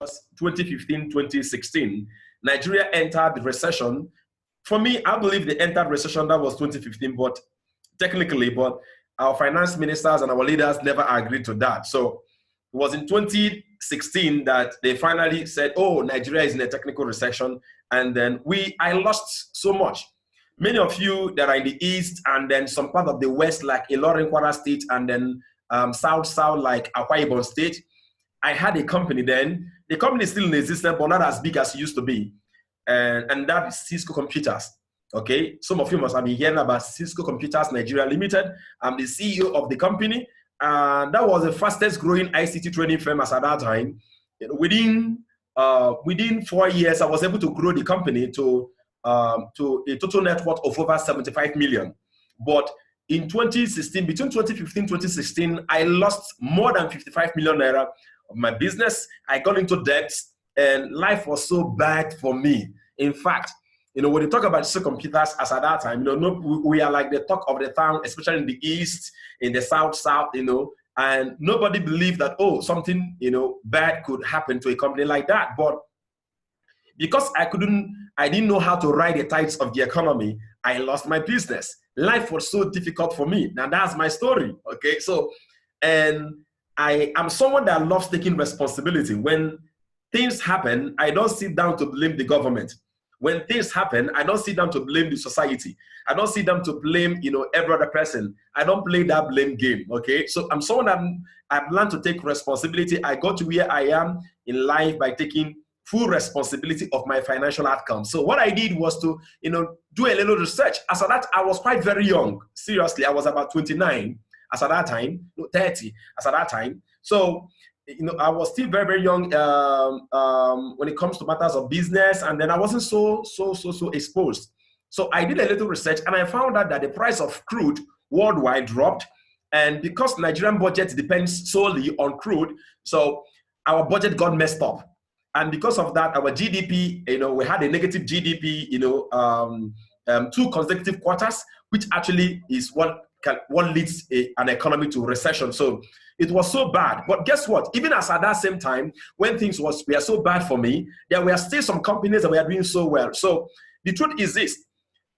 2015, 2016, Nigeria entered the recession. For me, I believe they entered recession, that was 2015, but technically, but our finance ministers and our leaders never agreed to that. So it was in 2016 that they finally said, oh, Nigeria is in a technical recession. And then I lost so much. Many of you that are in the East and then some part of the West, like Ilorin, Kwara State, and then South, like Akwa Ibom State, I had a company then. The company is still in existence, but not as big as it used to be. And that is Cisco Computers. Okay, some of you must have been hearing about Cisco Computers Nigeria Limited. I'm the CEO of the company. That was the fastest growing ICT training firm as at that time. Within 4 years, I was able to grow the company to a total net worth of over 75 million. But in 2016, between 2015 and 2016, I lost more than 55 million naira of my business. I got into debt, and life was so bad for me. In fact, when you talk about Cisco Computers as at that time, we are like the talk of the town, especially in the East, in the South, and nobody believed that, oh, something, bad could happen to a company like that. But because I didn't know how to ride the tides of the economy, I lost my business. Life was so difficult for me. Now that's my story, okay? So, and I am someone that loves taking responsibility. When things happen, I don't sit down to blame the government. When things happen, I don't sit down to blame the society. I don't sit down to blame, every other person. I don't play that blame game, okay? So I'm someone that I've learned to take responsibility. I got to where I am in life by taking full responsibility of my financial outcome. So what I did was to, do a little research. As at that, I was quite very young. Seriously, I was about 29 as at that time, 30 as at that time. So, I was still very, very young when it comes to matters of business, and then I wasn't so exposed. So I did a little research, and I found out that the price of crude worldwide dropped, and because Nigerian budget depends solely on crude, so our budget got messed up. And because of that, our GDP, we had a negative GDP, 2 consecutive quarters, which actually is what leads an economy to recession. So it was so bad. But guess what? Even as at that same time, when things were so bad for me, there were still some companies that were doing so well. So the truth is this: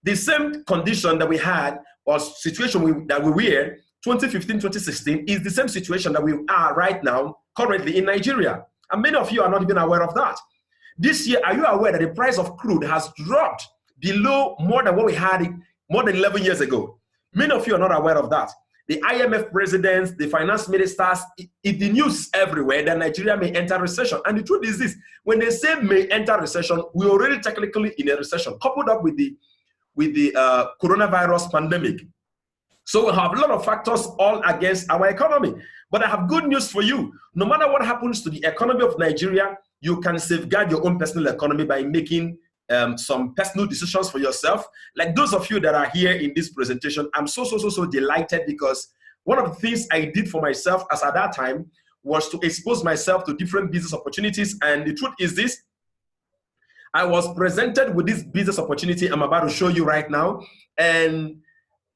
the same condition that we had, or situation that we were 2015, 2016, is the same situation that we are right now, currently in Nigeria. And many of you are not even aware of that. This year, are you aware that the price of crude has dropped below more than what we had more than 11 years ago? Many of you are not aware of that. The IMF presidents, the finance ministers, the news everywhere that Nigeria may enter recession. And the truth is this: when they say may enter recession, we're already technically in a recession, coupled up with the coronavirus pandemic. So we have a lot of factors all against our economy. But I have good news for you. No matter what happens to the economy of Nigeria, you can safeguard your own personal economy by making some personal decisions for yourself. Like those of you that are here in this presentation, I'm so delighted, because one of the things I did for myself as at that time was to expose myself to different business opportunities. And the truth is this: I was presented with this business opportunity I'm about to show you right now. And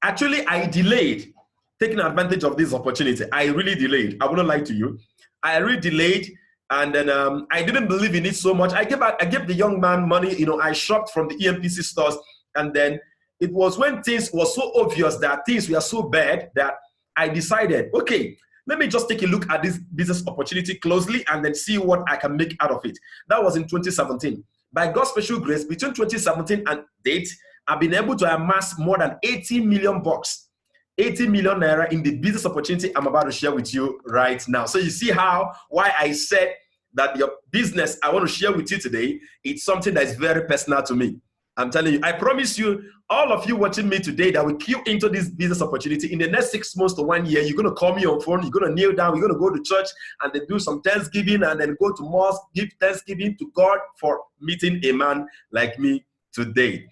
actually, I delayed taking advantage of this opportunity. I really delayed. I wouldn't lie to you. I really delayed. And then I didn't believe in it so much. I gave the young man money. I shopped from the EMPC stores. And then it was when things were so obvious that things were so bad that I decided, okay, let me just take a look at this business opportunity closely and then see what I can make out of it. That was in 2017. By God's special grace, between 2017 and date, I've been able to amass more than 80 million bucks. 80 million naira in the business opportunity I'm about to share with you right now. So you see why I said that your business I want to share with you today, it's something that is very personal to me. I'm telling you, I promise you, all of you watching me today that will queue into this business opportunity in the next 6 months to 1 year, you're going to call me on phone, you're going to kneel down, you're going to go to church and then do some Thanksgiving and then go to mosque, give Thanksgiving to God for meeting a man like me today.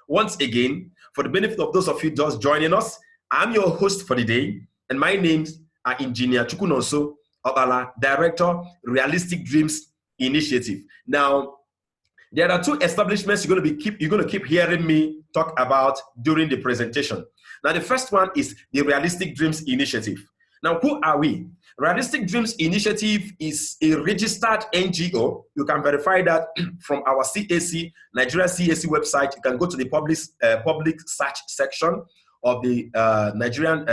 Once again, for the benefit of those of you just joining us, I'm your host for the day, and my name's Engineer Chukwunonso Obala, Director, Realistic Dreams Initiative. Now, there are 2 establishments you're going to keep hearing me talk about during the presentation. Now, the first one is the Realistic Dreams Initiative. Now, who are we? Realistic Dreams Initiative is a registered NGO. You can verify that from our CAC, Nigeria CAC website. You can go to the public search section of the Nigerian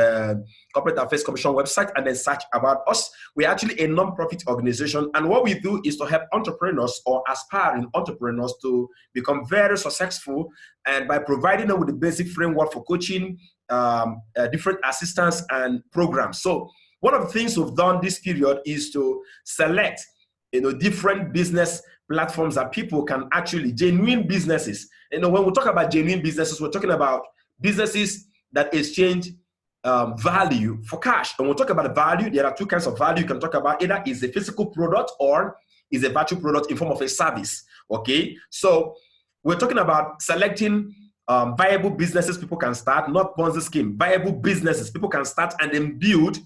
Corporate Affairs Commission website and then search about us. We're actually a non-profit organization, and what we do is to help entrepreneurs or aspiring entrepreneurs to become very successful, and by providing them with the basic framework for coaching, different assistance and programs. So one of the things we've done this period is to select, different business platforms that people can actually, genuine businesses. When we talk about genuine businesses, we're talking about businesses that exchange value for cash. And when we talk about value, there are two kinds of value you can talk about. Either is a physical product or is a virtual product in form of a service. Okay, so we're talking about selecting viable businesses people can start, not Ponzi scheme. Viable businesses people can start and then build,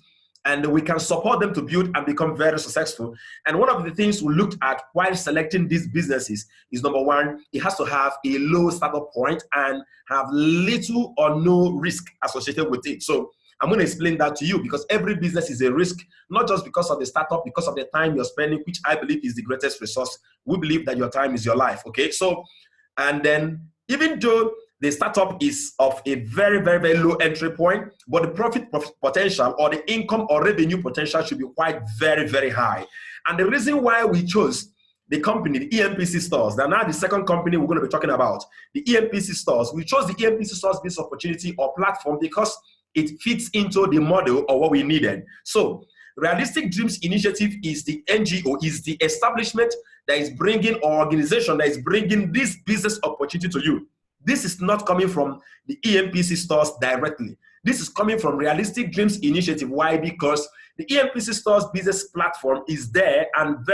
and we can support them to build and become very successful. And one of the things we looked at while selecting these businesses is, number one, it has to have a low startup point and have little or no risk associated with it. So I'm going to explain that to you, because every business is a risk, not just because of the startup, because of the time you're spending, which I believe is the greatest resource. We believe that your time is your life, okay? So, and then even though the startup is of a very, very, very low entry point, but the profit potential or the income or revenue potential should be quite very, very high. And the reason why we chose the company, the EMPC Stores, now the second company we're going to be talking about, the EMPC Stores. We chose the EMPC Stores business opportunity or platform because it fits into the model of what we needed. So Realistic Dreams Initiative is the NGO, is the establishment that is bringing, or organization that is bringing this business opportunity to you. This is not coming from the EMPC Stores directly. This is coming from Realistic Dreams Initiative. Why? Because the EMPC Stores business platform is there and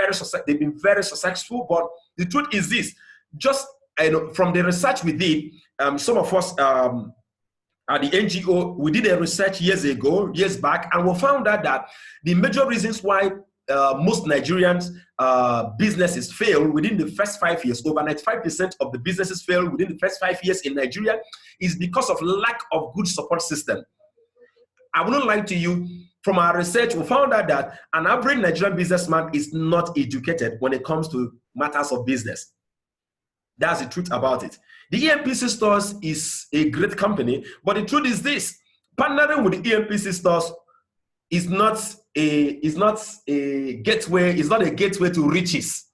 they've been very successful. But the truth is this: just from the research we did, some of us at the NGO, we did a research years back, and we found out that the major reasons why most Nigerians businesses fail within the first 5 years, over 95% of the businesses fail within the first 5 years in Nigeria, is because of lack of good support system. I wouldn't lie to you, from our research, we found out that an average Nigerian businessman is not educated when it comes to matters of business. That's the truth about it. The EMPC Stores is a great company, but the truth is this: partnering with the EMPC Stores is not a gateway. It's not a gateway to riches.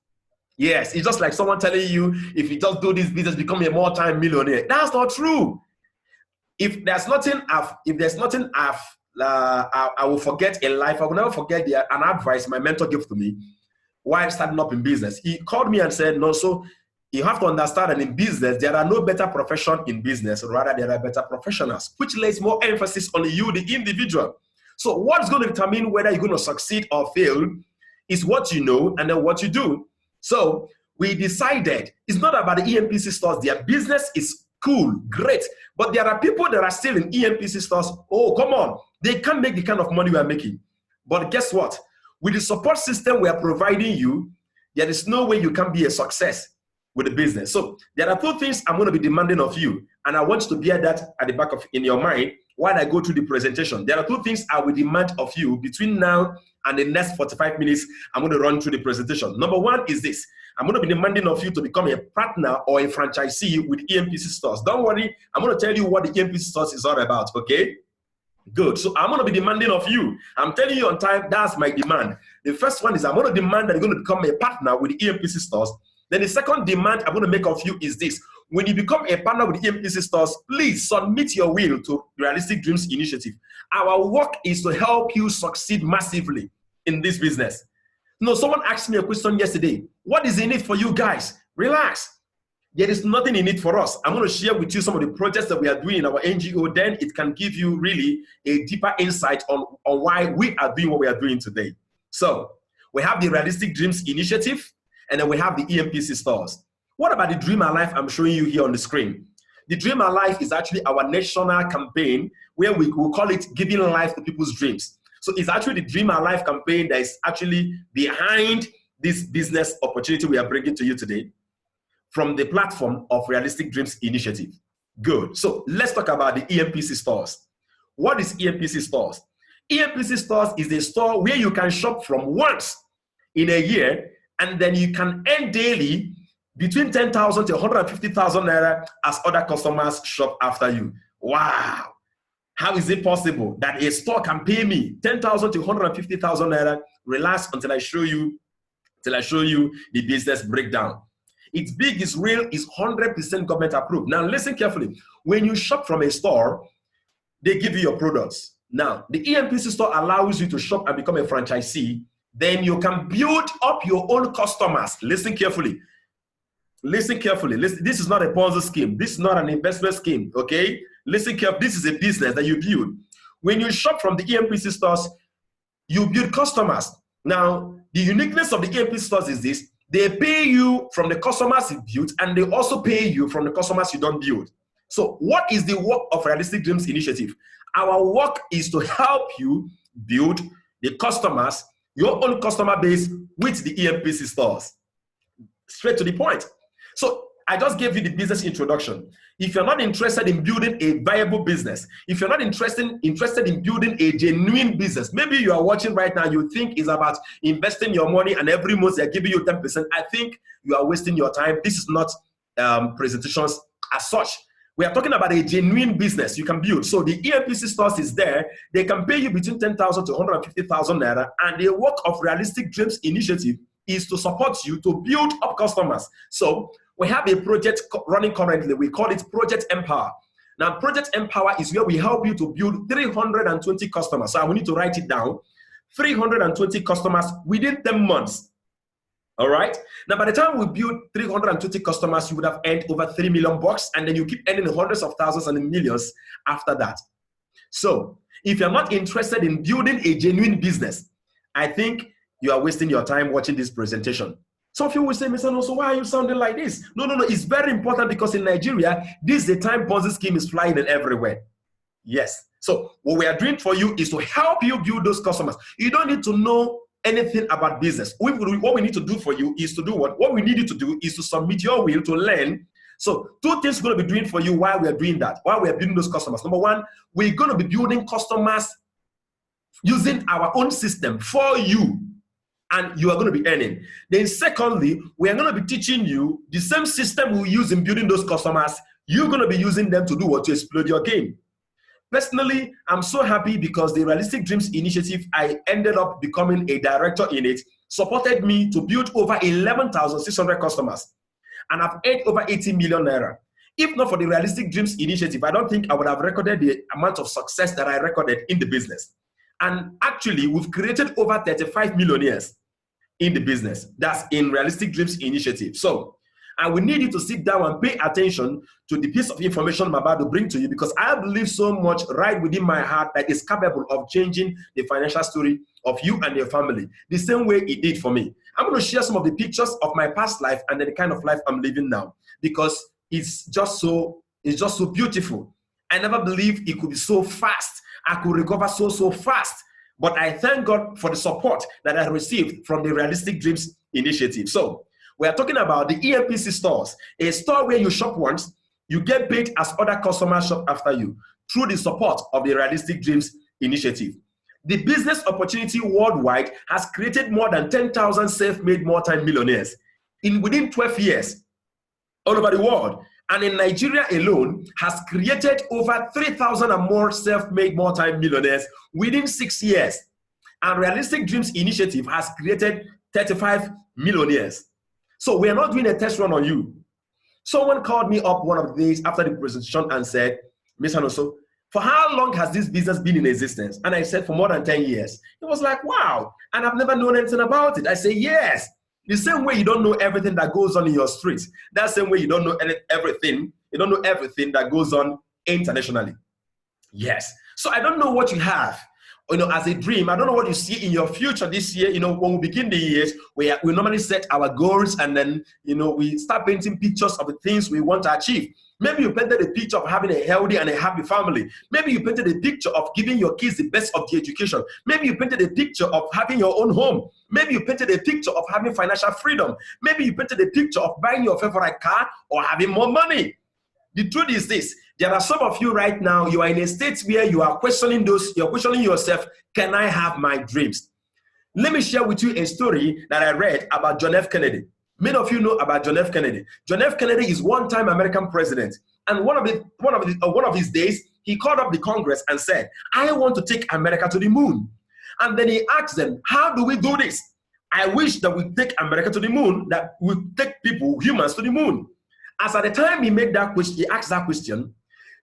Yes, it's just like someone telling you, if you just do this business, become a multi-millionaire. That's not true. If there's nothing I will forget in life, I will never forget an advice my mentor gave to me while starting up in business. He called me and said, no, so you have to understand that in business, there are no better profession in business, rather there are better professionals, which lays more emphasis on you, the individual. So what's going to determine whether you're going to succeed or fail is what you know and then what you do. So we decided it's not about the EMPC Stores. Their business is cool, great, but there are people that are still in EMPC Stores. Oh, come on. They can't make the kind of money we are making. But guess what? With the support system we are providing you, there is no way you can be a success with the business. So there are two things I'm going to be demanding of you, and I want you to bear that at the back of in your mind while I go through the presentation. There are two things I will demand of you between now and the next 45 minutes. I'm going to run through the presentation. Number one is this: I'm going to be demanding of you to become a partner or a franchisee with EMPC Stores. Don't worry, I'm going to tell you what the EMPC Stores is all about, okay? Good. So I'm going to be demanding of you. I'm telling you on time, that's my demand. The first one is I'm going to demand that you're going to become a partner with the EMPC Stores. Then the second demand I'm going to make of you is this: when you become a partner with the EMPC Stores, please submit your will to Realistic Dreams Initiative. Our work is to help you succeed massively in this business. No, someone asked me a question yesterday. What is in it for you guys? Relax. There is nothing in it for us. I'm going to share with you some of the projects that we are doing in our NGO. Then it can give you really a deeper insight on why we are doing what we are doing today. So we have the Realistic Dreams Initiative, and then we have the EMPC Stores. What about the Dream Alive I'm showing you here on the screen? The Dream Alive is actually our national campaign where we will call it Giving Life to People's Dreams. So it's actually the Dream Alive campaign that is actually behind this business opportunity we are bringing to you today from the platform of Realistic Dreams Initiative. Good. So let's talk about the EMPC Stores. What is EMPC Stores? EMPC stores is a store where you can shop from once in a year, and then you can earn daily between 10,000 to 150,000 naira as other customers shop after you. Wow. How is it possible that a store can pay me 10,000 to 150,000 naira? Relax until I show you the business breakdown. It's big, it's real, it's 100% government approved. Now listen carefully. When you shop from a store, they give you your products. Now, the EMPC store allows you to shop and become a franchisee. Then you can build up your own customers. Listen carefully. Listen carefully. Listen, this is not a Ponzi scheme. This is not an investment scheme, okay? Listen carefully. This is a business that you build. When you shop from the EMPC stores, you build customers. Now, the uniqueness of the EMPC stores is this. They pay you from the customers you build, and they also pay you from the customers you don't build. So what is the work of Realistic Dreams Initiative? Our work is to help you build the customers, your own customer base with the EMPC stores. Straight to the point. So I just gave you the business introduction. If you're not interested in building a viable business, if you're not interested in building a genuine business, maybe you are watching right now, you think it's about investing your money and every month they're giving you 10%. I think you are wasting your time. This is not presentations as such. We are talking about a genuine business you can build. So the EMPC stores is there. They can pay you between 10,000 to 150,000 naira. And the work of Realistic Dreams Initiative is to support you to build up customers. So we have a project running currently. We call it Project Empower. Now, Project Empower is where we help you to build 320 customers. So I will need to write it down. 320 customers within 10 months. All right. Now, by the time we build 320 customers, you would have earned over 3 million bucks, and then you keep earning hundreds of thousands and millions after that. So, if you're not interested in building a genuine business, I think you are wasting your time watching this presentation. Some of you will say, Mr. Nonso, why are you sounding like this? No. It's very important because in Nigeria, this is the time Ponzi scheme is flying in everywhere. Yes. So, what we are doing for you is to help you build those customers. You don't need to know anything about business. What we need to do for you is to do what? What we need you to do is to submit your will to learn. So 2 things we're going to be doing for you while we are doing that, while we are building those customers. Number one, we're going to be building customers using our own system for you, and you are going to be earning. Then secondly, we are going to be teaching you the same system we use in building those customers. You're going to be using them to do what? To explode your game. Personally, I'm so happy because the Realistic Dreams Initiative, I ended up becoming a director in it, supported me to build over 11,600 customers. And I've earned over 80 million naira. If not for the Realistic Dreams Initiative, I don't think I would have recorded the amount of success that I recorded in the business. And actually, we've created over 35 millionaires in the business. That's in Realistic Dreams Initiative. So, I will need you to sit down and pay attention to the piece of information I'm about to bring to you, because I believe so much right within my heart that it's capable of changing the financial story of you and your family, the same way it did for me. I'm going to share some of the pictures of my past life and then the kind of life I'm living now, because it's just so beautiful. I never believed it could be so fast. I could recover so fast. But I thank God for the support that I received from the Realistic Dreams Initiative. So, we are talking about the EMPC stores, a store where you shop once, you get paid as other customers shop after you through the support of the Realistic Dreams Initiative. The business opportunity worldwide has created more than 10,000 self-made multi-millionaires within 12 years all over the world. And in Nigeria alone has created over 3,000 and more self-made multi-millionaires within 6 years. And Realistic Dreams Initiative has created 35 millionaires. So we are not doing a test run on you. Someone called me up one of the days after the presentation and said, Mr. Nonso, for how long has this business been in existence? And I said, for more than 10 years. He was like, wow, and I've never known anything about it. I say, yes. The same way you don't know everything that goes on in your streets, that same way you don't know everything that goes on internationally. Yes. So I don't know what you have, as a dream. I don't know what you see in your future this year. When we begin the years, we normally set our goals, and then, we start painting pictures of the things we want to achieve. Maybe you painted a picture of having a healthy and a happy family. Maybe you painted a picture of giving your kids the best of the education. Maybe you painted a picture of having your own home. Maybe you painted a picture of having financial freedom. Maybe you painted a picture of buying your favorite car or having more money. The truth is this: There are some of you right now, you are in a state where you are questioning you're questioning yourself, can I have my dreams? Let me share with you a story that I read about John F. Kennedy. Many of you know about John F. Kennedy. John F. Kennedy is one-time American president. And one of his days, he called up the Congress and said, I want to take America to the moon. And then he asked them, how do we do this? I wish that we take America to the moon, that we take people, humans, to the moon. As at the time he made that question, he asked that question,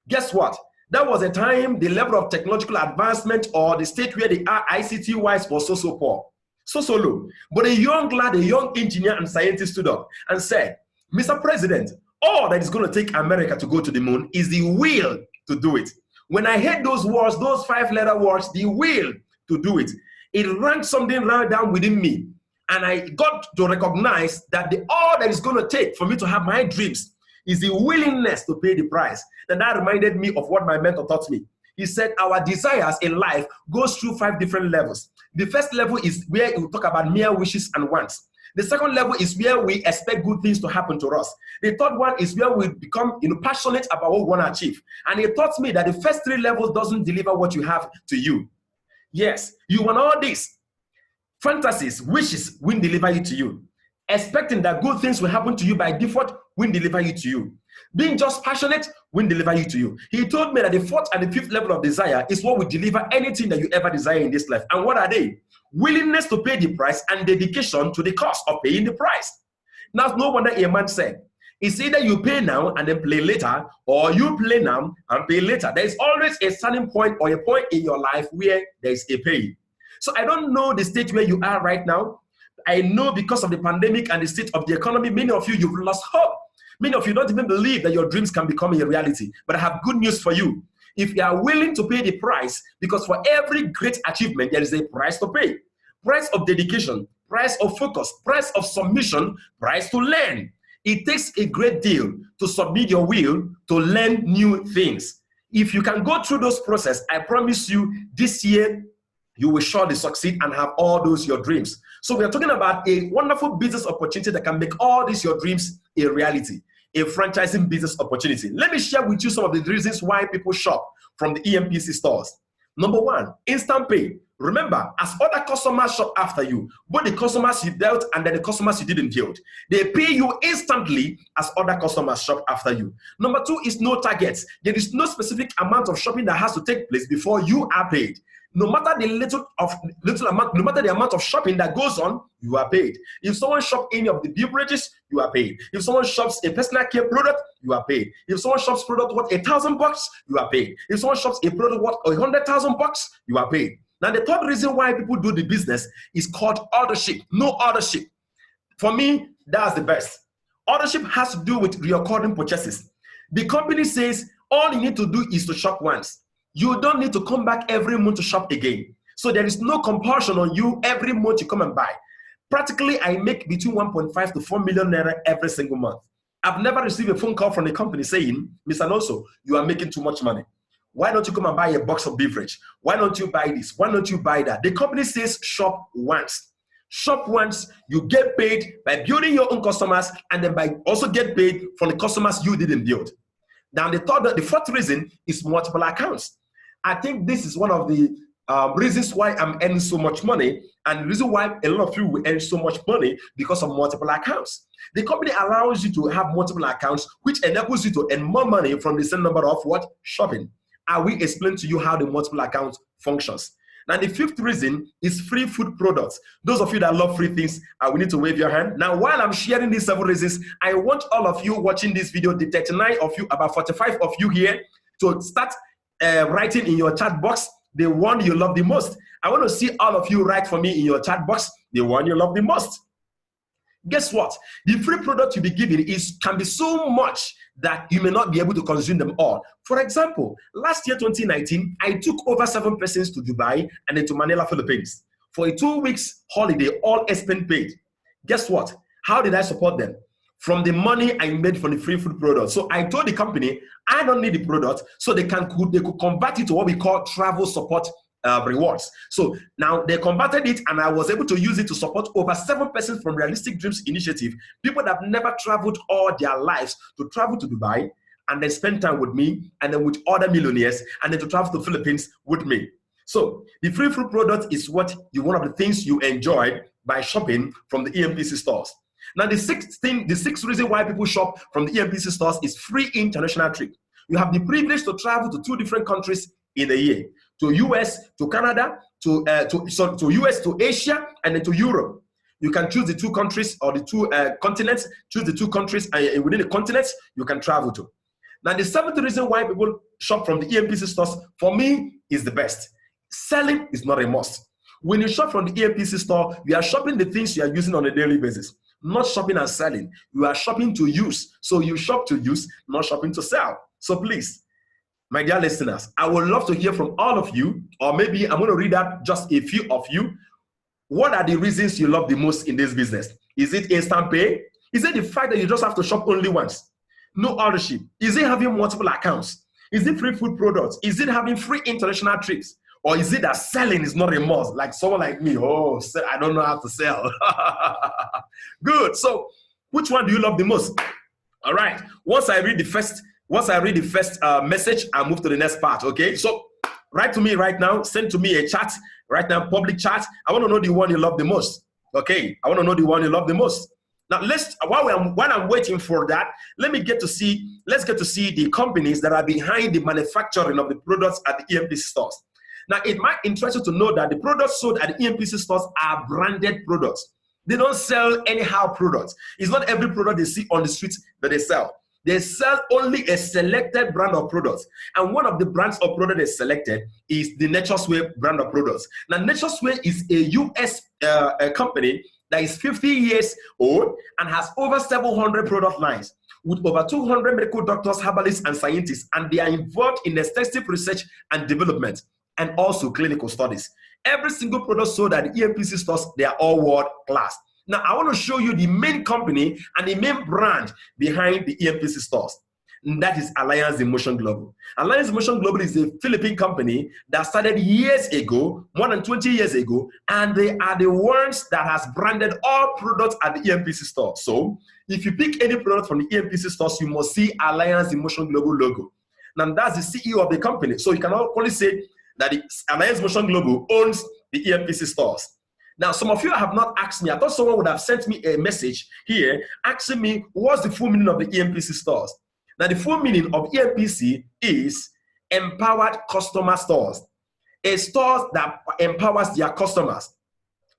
guess what? That was a time the level of technological advancement or the state where the ICT-wise was so poor, so low. But a young lad, a young engineer and scientist stood up and said, Mr. President, all that is going to take America to go to the moon is the will to do it. When I heard those words, those 5-letter words, the will to do it, it rang something right down within me. And I got to recognize that all that is going to take for me to have my dreams is the willingness to pay the price. And that reminded me of what my mentor taught me. He said our desires in life goes through 5 different levels. The first level is where we talk about mere wishes and wants. The second level is where we expect good things to happen to us. The third one is where we become passionate about what we want to achieve. And he taught me that the first 3 levels doesn't deliver what you have to you. Yes, you want all this. Fantasies, wishes will deliver it to you. Expecting that good things will happen to you by default will deliver it to you. Being just passionate will deliver it to you. He told me that the 4th and the 5th level of desire is what will deliver anything that you ever desire in this life. And what are they? Willingness to pay the price and dedication to the cost of paying the price. Now, no wonder a man said, it's either you pay now and then play later, or you play now and pay later. There is always a starting point or a point in your life where there is a pay. So I don't know the state where you are right now. I know because of the pandemic and the state of the economy, many of you, you've lost hope. Many of you don't even believe that your dreams can become a reality. But I have good news for you. If you are willing to pay the price, because for every great achievement, there is a price to pay. Price of dedication, price of focus, price of submission, price to learn. It takes a great deal to submit your will to learn new things. If you can go through those processes, I promise you this year, you will surely succeed and have all those your dreams. So we are talking about a wonderful business opportunity that can make all these your dreams a reality, a franchising business opportunity. Let me share with you some of the reasons why people shop from the EMPC stores. Number 1, instant pay. Remember, as other customers shop after you, both the customers you dealt and then the customers you didn't deal, they pay you instantly as other customers shop after you. Number 2 is no targets. There is no specific amount of shopping that has to take place before you are paid. No matter the no matter the amount of shopping that goes on, you are paid. If someone shops any of the beverages, you are paid. If someone shops a personal care product, you are paid. If someone shops product worth $1,000, you are paid. If someone shops a product worth $100,000, you are paid. Now, the third reason why people do the business is called ordership. No ordership. For me, that's the best. Ordership has to do with recurring purchases. The company says all you need to do is to shop once. You don't need to come back every month to shop again. So there is no compulsion on you every month you come and buy. Practically, I make between 1.5 to 4 million naira every single month. I've never received a phone call from the company saying, Mr. Nonso, you are making too much money. Why don't you come and buy a box of beverage? Why don't you buy this? Why don't you buy that? The company says shop once. Shop once, you get paid by building your own customers and then by also get paid from the customers you didn't build. Now, the 4th reason is multiple accounts. I think this is one of the reasons why I'm earning so much money, and the reason why a lot of you will earn so much money because of multiple accounts. The company allows you to have multiple accounts, which enables you to earn more money from the same number of what? Shopping. I will explain to you how the multiple account functions. Now, the 5th reason is free food products. Those of you that love free things, we need to wave your hand. Now, while I'm sharing these 7 reasons, I want all of you watching this video, the 39 of you, about 45 of you here, to start writing in your chat box the one you love the most. I want to see all of you write for me in your chat box the one you love the most. Guess what? The free product you'll be given can be so much that you may not be able to consume them all. For example, last year, 2019, I took over 7 persons to Dubai and then to Manila, Philippines for a 2 weeks holiday, all expense paid. Guess what? How did I support them? From the money I made from the free food product. So I told the company, I don't need the product, so they could convert it to what we call travel support rewards. So now they converted it, and I was able to use it to support over 7 persons from Realistic Dreams Initiative, people that have never traveled all their lives, to travel to Dubai and then spend time with me, and then with other millionaires, and then to travel to Philippines with me. So the free food product is one of the things you enjoy by shopping from the EMPC stores. Now, the sixth reason why people shop from the EMPC stores is free international trip. You have the privilege to travel to 2 different countries in a year, to US, to Canada, to US, to Asia, and then to Europe. You can choose the 2 countries or the 2 continents, choose the 2 countries within the continents you can travel to. Now, the 7th reason why people shop from the EMPC stores, for me, is the best. Selling is not a must. When you shop from the EMPC store, you are shopping the things you are using on a daily basis. Not shopping and selling. You are shopping to use. So you shop to use, not shopping to sell. So please, my dear listeners, I would love to hear from all of you, or maybe I'm going to read out just a few of you. What are the reasons you love the most in this business? Is it instant pay? Is it the fact that you just have to shop only once? No ownership? Is it having multiple accounts? Is it free food products? Is it having free international trips? Or is it that selling is not a must? Like someone like me, I don't know how to sell. Good. So which one do you love the most? All right. Once I read the first message, I'll move to the next part. Okay. So write to me right now. Send to me a chat right now, public chat. I want to know the one you love the most. Okay. I want to know the one you love the most. Now while I'm waiting for that, let's get to see the companies that are behind the manufacturing of the products at the EMPC stores. Now, it might interest you to know that the products sold at the EMPC stores are branded products. They don't sell anyhow products. It's not every product they see on the streets that they sell. They sell only a selected brand of products. And one of the brands of product they selected is the Nature's Way brand of products. Now, Nature's Way is a US company that is 50 years old and has over 700 product lines with over 200 medical doctors, herbalists, and scientists. And they are involved in extensive research and development, and also clinical studies. Every single product sold at the EMPC stores, they are all world class. Now, I want to show you the main company and the main brand behind the EMPC stores. And that is Alliance in Motion Global. Alliance in Motion Global is a Philippine company that started years ago, more than 20 years ago, and they are the ones that has branded all products at the EMPC store. So, if you pick any product from the EMPC stores, you must see Alliance in Motion Global logo. Now, that's the CEO of the company. So, you can only say that the Alliance Motion Global owns the EMPC stores. Now, some of you have not asked me. I thought someone would have sent me a message here asking me what's the full meaning of the EMPC stores. Now, the full meaning of EMPC is Empowered Customer Stores, a store that empowers their customers.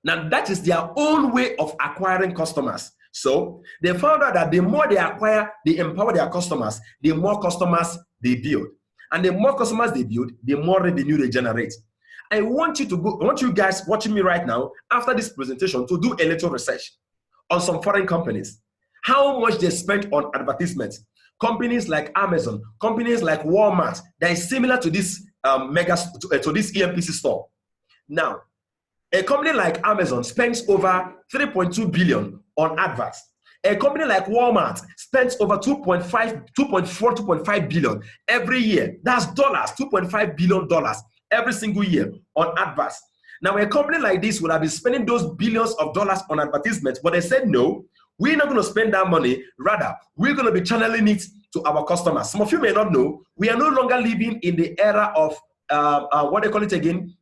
Now, that is their own way of acquiring customers. So, they found out that the more they acquire, they empower their customers, the more customers they build. And the more customers they build, the more revenue they generate. I want you guys watching me right now, after this presentation, to do a little research on some foreign companies. How much they spend on advertisements. Companies like Amazon, companies like Walmart, that is similar to this to this EMPC store. Now, a company like Amazon spends over 3.2 billion on adverts. A company like Walmart spends over 2.5 billion every year. That's dollars, $2.5 billion every single year on adverts. Now, a company like this would have been spending those billions of dollars on advertisements, but they said, no, we're not going to spend that money. Rather, we're going to be channeling it to our customers. Some of you may not know, we are no longer living in the era of, what they call it again,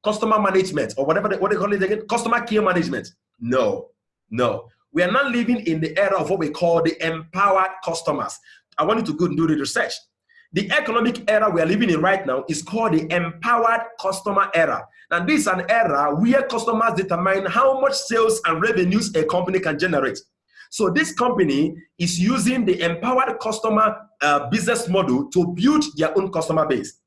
customer management, or what they call it again, customer care management. No. We are not living in the era of what we call the empowered customers. I want you to go and do the research. The economic era we are living in right now is called the empowered customer era. Now, this is an era where customers determine how much sales and revenues a company can generate. So this company is using the empowered customer business model to build their own customer base.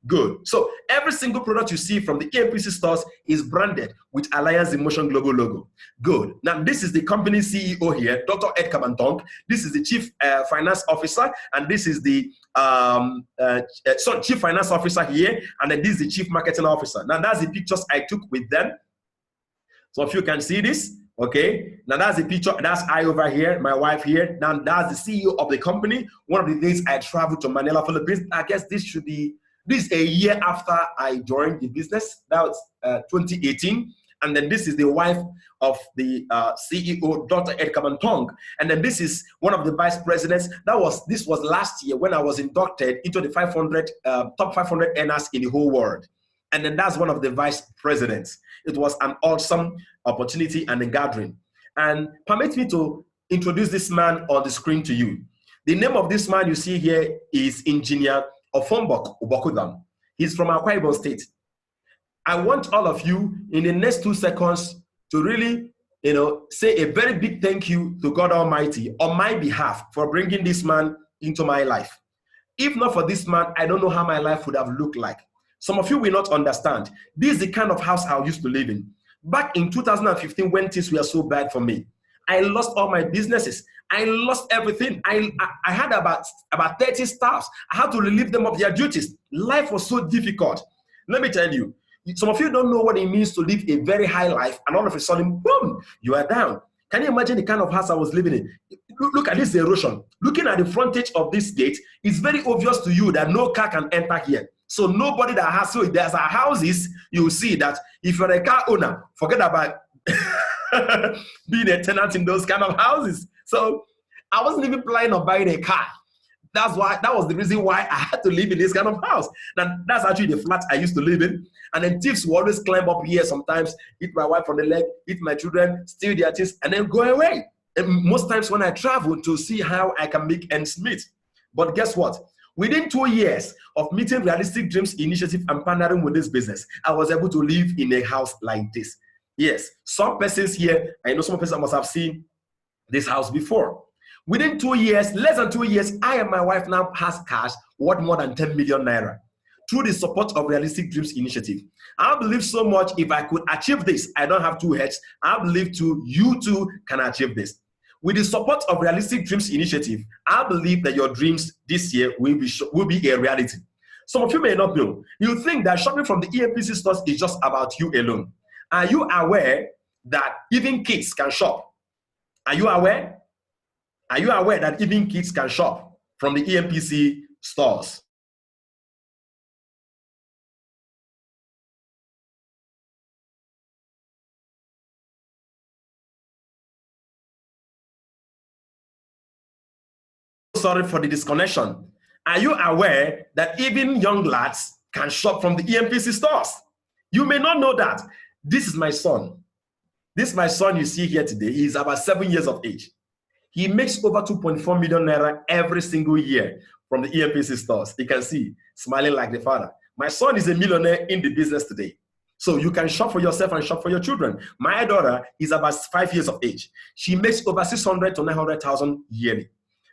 Good. So every single product you see from the EMPC stores is branded with Alliance in Motion Global logo. Good. Now, this is the company CEO here, Dr. Ed Kabantong. This is the Chief Finance Officer, and this is the Chief Finance Officer here, and then this is the Chief Marketing Officer. Now, that's the pictures I took with them. So if you can see this, okay. Now, that's the picture. That's I over here, my wife here. Now, that's the CEO of the company. One of the days I traveled to Manila, Philippines. I guess this is a year after I joined the business. That was 2018. And then this is the wife of the CEO, Dr. Edgar Mantong. And then this is one of the vice presidents. This was last year when I was inducted into the 500 top 500 earners in the whole world. And then that's one of the vice presidents. It was an awesome opportunity and a gathering. And permit me to introduce this man on the screen to you. The name of this man you see here is Engineer Ofombok Ubokudam. He's from Akwa Ibom State. I want all of you in the next 2 seconds to really, say a very big thank you to God Almighty on my behalf for bringing this man into my life. If not for this man, I don't know how my life would have looked like. Some of you will not understand. This is the kind of house I used to live in. Back in 2015, when things were so bad for me, I lost all my businesses. I lost everything. I had about 30 staffs. I had to relieve them of their duties. Life was so difficult. Let me tell you, some of you don't know what it means to live a very high life, and all of a sudden, boom, you are down. Can you imagine the kind of house I was living in? Look at this erosion. Looking at the frontage of this gate, it's very obvious to you that no car can enter here. So nobody that has, so if there's houses, you will see that if you're a car owner, forget about being a tenant in those kind of houses. So I wasn't even planning on buying a car. That was the reason why I had to live in this kind of house. Now, that's actually the flat I used to live in. And then thieves will always climb up here sometimes, hit my wife on the leg, hit my children, steal their things, and then go away. And most times when I travel to see how I can make ends meet. But guess what? Within 2 years of meeting Realistic Dreams Initiative and partnering with this business, I was able to live in a house like this. Yes, some persons here, I know some persons must have seen this house before. Within 2 years, less than 2 years, I and my wife now has cash worth more than 10 million naira through the support of Realistic Dreams Initiative. I believe so much if I could achieve this, I don't have two heads. I believe you too can achieve this. With the support of Realistic Dreams Initiative, I believe that your dreams this year will be a reality. Some of you may not know. You think that shopping from the EMPC stores is just about you alone. Are you aware that even kids can shop? Are you aware? Are you aware that even kids can shop from the EMPC stores? Sorry for the disconnection. Are you aware that even young lads can shop from the EMPC stores? You may not know that. This is my son. This is my son you see here today. He is about 7 years of age. He makes over 2.4 million naira every single year from the EMPC stores. You can see, smiling like the father. My son is a millionaire in the business today. So you can shop for yourself and shop for your children. My daughter is about 5 years of age. She makes over 600 to 900,000 yearly.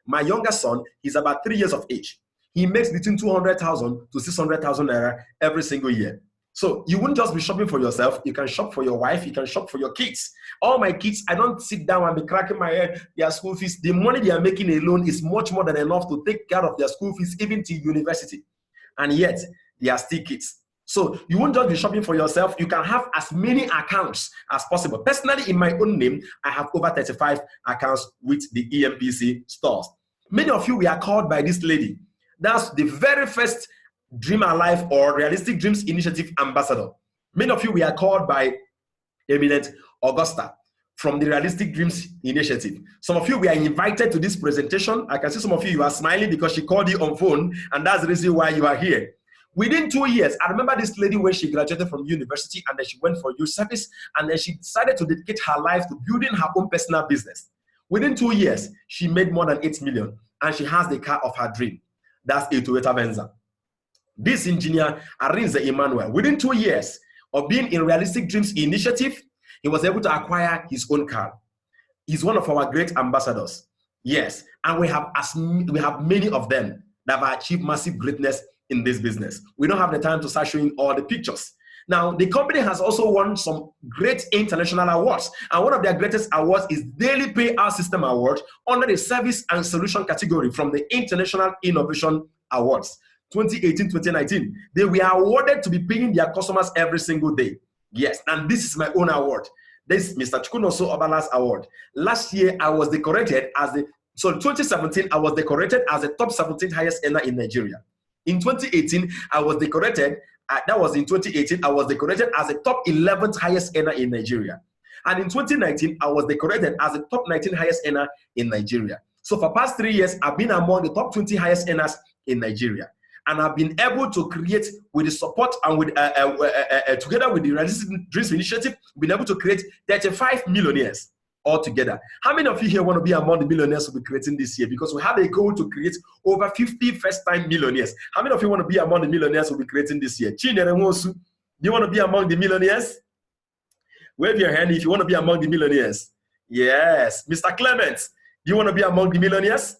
My younger son is about 3 years of age. He makes between 200,000 to 600,000 naira every single year. So you wouldn't just be shopping for yourself. You can shop for your wife. You can shop for your kids. All my kids, I don't sit down and be cracking my head. Their school fees, the money they are making alone is much more than enough to take care of their school fees, even to university. And yet, they are still kids. So you won't just be shopping for yourself. You can have as many accounts as possible. Personally, in my own name, I have over 35 accounts with the EMPC stores. Many of you, we are called by this lady. That's the very first Dream Alive or Realistic Dreams Initiative ambassador. Many of you, we are called by Eminent Augusta from the Realistic Dreams Initiative. Some of you, we are invited to this presentation. I can see some of you, you are smiling because she called you on phone, and that's the reason why you are here. Within 2 years, I remember this lady when she graduated from university, and then she went for youth service, and then she decided to dedicate her life to building her own personal business. Within 2 years, she made more than 8 million, and she has the car of her dream. That's a Toyota Venza. This engineer, Arinze Emmanuel, within 2 years of being in Realistic Dreams Initiative, he was able to acquire his own car. He's one of our great ambassadors. Yes, and we have many of them that have achieved massive greatness in this business. We don't have the time to start showing all the pictures. Now, the company has also won some great international awards, and one of their greatest awards is Daily Payout System Award under the Service and Solution category from the International Innovation Awards 2018-2019. They were awarded to be paying their customers every single day. Yes, and this is my own award. This is Mr. Chukwunoso Obala's award. Last year, I was decorated as 2017, I was decorated as the top 17th highest earner in Nigeria. In 2018, I was decorated that was in 2018, I was decorated as the top 11th highest earner in Nigeria. And in 2019, I was decorated as the top 19 highest earner in Nigeria. So for past 3 years, I've been among the top 20 highest earners in Nigeria. And I've been able to create, with the support and with together with the Realistic Dreams Initiative, been able to create 35 millionaires altogether. How many of you here want to be among the millionaires we'll be creating this year? Because we have a goal to create over 50 first-time millionaires. How many of you want to be among the millionaires we'll be creating this year? Chinyere Nwosu, do you want to be among the millionaires? Wave your hand if you want to be among the millionaires. Yes. Mr. Clement, do you want to be among the millionaires?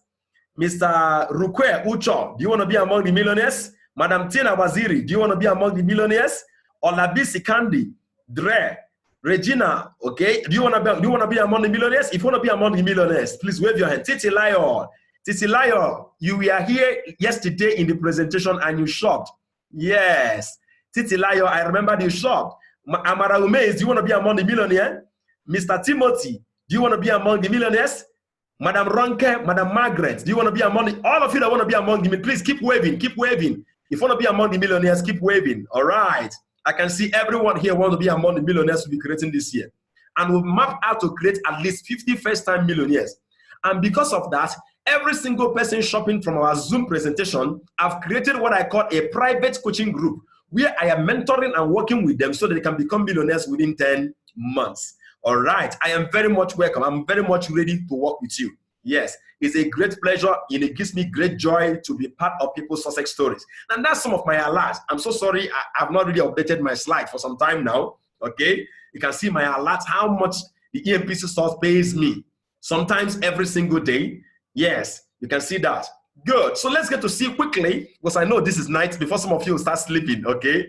Mr. Rukwe Ucho, do you want to be among the millionaires? Madam Tina Waziri, do you want to be among the millionaires? Olabisi Kandi, Dre, Regina, okay? Do you want to be among the millionaires? If you want to be among the millionaires, please wave your hand. Titi Layo, you were here yesterday in the presentation and you shocked. Yes. Titi Layo, I remember you shocked. Amara Umez, do you want to be among the millionaires? Mr. Timothy, do you want to be among the millionaires? Madam Ronke, Madam Margaret, do you want to be among the, all of you that want to be among the, please keep waving, keep waving. If you want to be among the millionaires, keep waving. All right. I can see everyone here want to be among the millionaires we'll be creating this year. And we've mapped out to create at least 50 first-time millionaires. And because of that, every single person shopping from our Zoom presentation, I've created what I call a private coaching group, where I am mentoring and working with them so that they can become millionaires within 10 months. All right. I am very much welcome. I'm very much ready to work with you. Yes, it's a great pleasure and it gives me great joy to be part of people's success stories. And that's some of my alerts. I'm so sorry, I've not really updated my slide for some time now. Okay, you can see my alerts, how much the EMPC Stores pays me. Sometimes every single day. Yes, you can see that. Good. So let's get to see quickly, because I know this is night before some of you start sleeping, okay?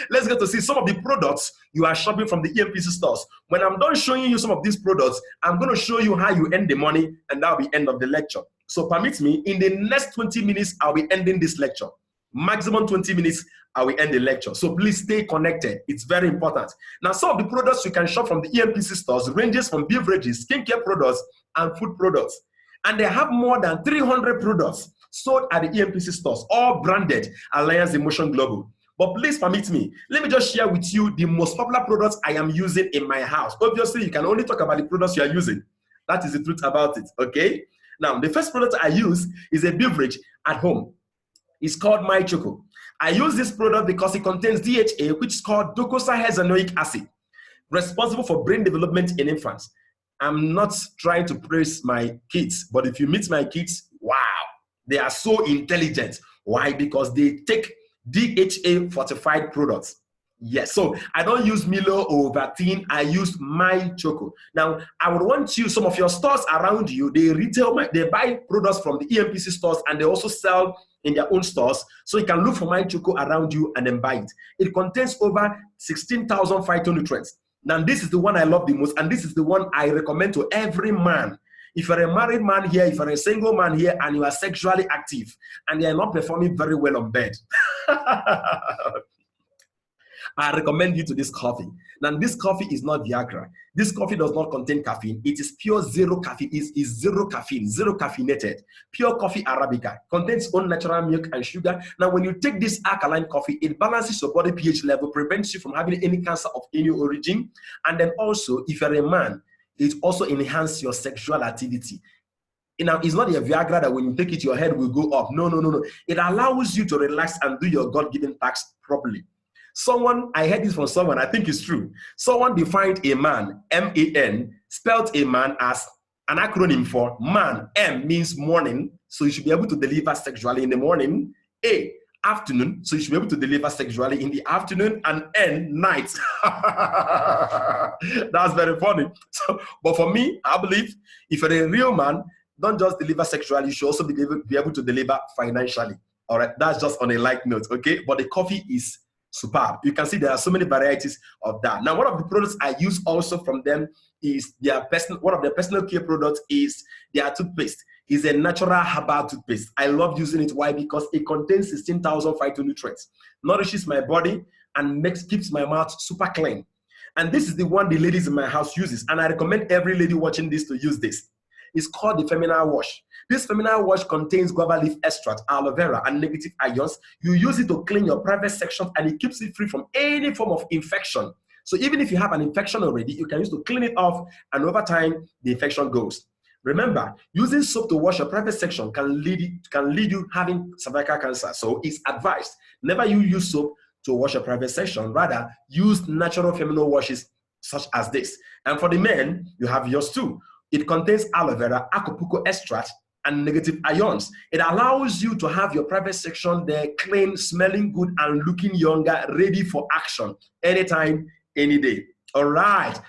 Let's get to see some of the products you are shopping from the EMPC Stores. When I'm done showing you some of these products, I'm going to show you how you earn the money, and that'll be end of the lecture. So permit me, in the next 20 minutes, I'll be ending this lecture. Maximum 20 minutes, I will end the lecture. So please stay connected. It's very important. Now, some of the products you can shop from the EMPC Stores ranges from beverages, skincare products, and food products. And they have more than 300 products sold at the EMPC Stores, all branded Alliance Emotion Global. But please permit me, let me just share with you the most popular products I am using in my house. Obviously, you can only talk about the products you are using. That is the truth about it, okay? Now, the first product I use is a beverage at home. It's called My Choco. I use this product because it contains DHA, which is called docosahexaenoic acid, responsible for brain development in infants. I'm not trying to praise my kids, but if you meet my kids, wow, they are so intelligent. Why? Because they take DHA fortified products. Yes, so I don't use Milo or Ovaltine, I use My Choco. Now, I would want you, some of your stores around you, they buy products from the EMPC Stores and they also sell in their own stores. So you can look for My Choco around you and then buy it. It contains over 16,000 phytonutrients. Now, this is the one I love the most, and this is the one I recommend to every man. If you're a married man here, if you're a single man here, and you are sexually active, and you are not performing very well on bed, I recommend you to this coffee. Now, this coffee is not Viagra. This coffee does not contain caffeine. It is pure zero caffeine. It is zero caffeine, zero caffeinated. Pure coffee Arabica. Contains own natural milk and sugar. Now, when you take this alkaline coffee, it balances your body pH level, prevents you from having any cancer of any origin. And then also, if you're a man, it also enhances your sexual activity. Now, it's not a Viagra that when you take it, your head will go up. No, no, no, no. It allows you to relax and do your God-given tasks properly. Someone, I heard this from someone, I think it's true. Someone defined a man, M-A-N, spelled a man as an acronym for man. M means morning, so you should be able to deliver sexually in the morning. A, afternoon, so you should be able to deliver sexually in the afternoon. And N, night. That's very funny. So, but for me, I believe if you're a real man, don't just deliver sexually, you should also be able to deliver financially. All right, that's just on a light note, okay? But the coffee is superb. You can see there are so many varieties of that. Now, one of the products I use also from them is one of their personal care products is their toothpaste. It's a natural herbal toothpaste. I love using it. Why? Because it contains 16,000 phytonutrients, nourishes my body, and keeps my mouth super clean. And this is the one the ladies in my house uses. And I recommend every lady watching this to use this. is called the Feminine Wash. This Feminine Wash contains guava leaf extract, aloe vera, and negative ions. You use it to clean your private section, and it keeps it free from any form of infection. So even if you have an infection already, you can use to clean it off, and over time, the infection goes. Remember, using soap to wash your private section can lead you having cervical cancer. So it's advised, never you use soap to wash your private section. Rather, use natural feminine washes such as this. And for the men, you have yours too. It contains aloe vera, acapulco extract, and negative ions. It allows you to have your private section there clean, smelling good, and looking younger, ready for action anytime, any day. All right.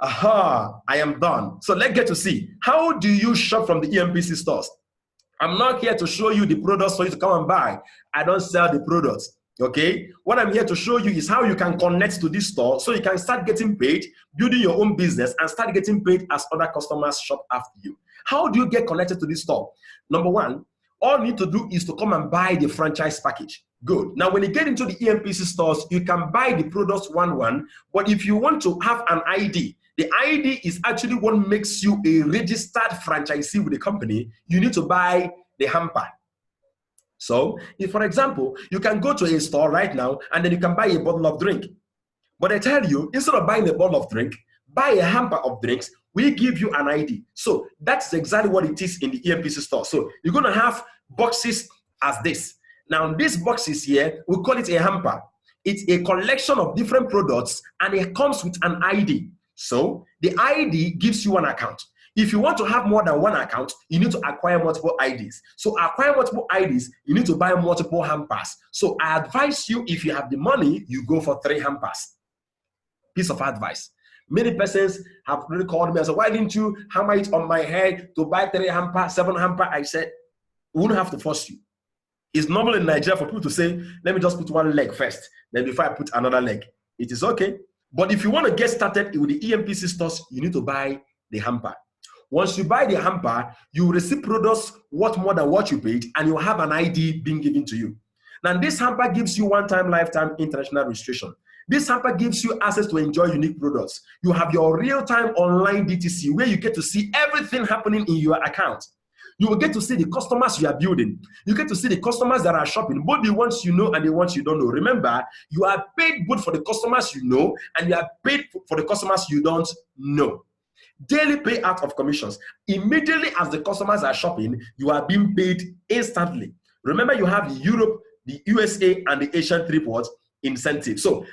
Aha, I am done. So let's get to see, how do you shop from the EMPC stores? I'm not here to show you the products for you to come and buy. I don't sell the products. Okay, what I'm here to show you is how you can connect to this store so you can start getting paid, building your own business, and start getting paid as other customers shop after you. How do you get connected to this store? Number one, all you need to do is to come and buy the franchise package. Good. Now, when you get into the EMPC stores, you can buy the products one, but if you want to have an ID, the ID is actually what makes you a registered franchisee with the company. You need to buy the hamper. So, if, for example, you can go to a store right now and then you can buy a bottle of drink. But I tell you, instead of buying a bottle of drink, buy a hamper of drinks. We give you an ID. So that's exactly what it is in the EMPC store. So you're going to have boxes as this. Now, these boxes here, we call it a hamper. It's a collection of different products and it comes with an ID. So the ID gives you an account. If you want to have more than one account, you need to acquire multiple IDs. So acquire multiple IDs, you need to buy multiple hampers. So I advise you, if you have the money, you go for 3 hampers. Piece of advice. Many persons have really called me and said, why didn't you hammer it on my head to buy 3 hamper, 7 hamper? I said, we wouldn't have to force you. It's normal in Nigeria for people to say, let me just put one leg first, then before I put another leg. It is okay. But if you want to get started with the EMPC stores, you need to buy the hamper. Once you buy the hamper, you will receive products worth more than what you paid, and you will have an ID being given to you. Now, this hamper gives you one-time, lifetime international registration. This hamper gives you access to enjoy unique products. You have your real-time online DTC where you get to see everything happening in your account. You will get to see the customers you are building. You get to see the customers that are shopping, both the ones you know and the ones you don't know. Remember, you are paid both for the customers you know and you are paid for the customers you don't know. Daily payout of commissions. Immediately as the customers are shopping, you are being paid instantly. Remember, you have the Europe, the USA, and the Asian 3-port incentive. So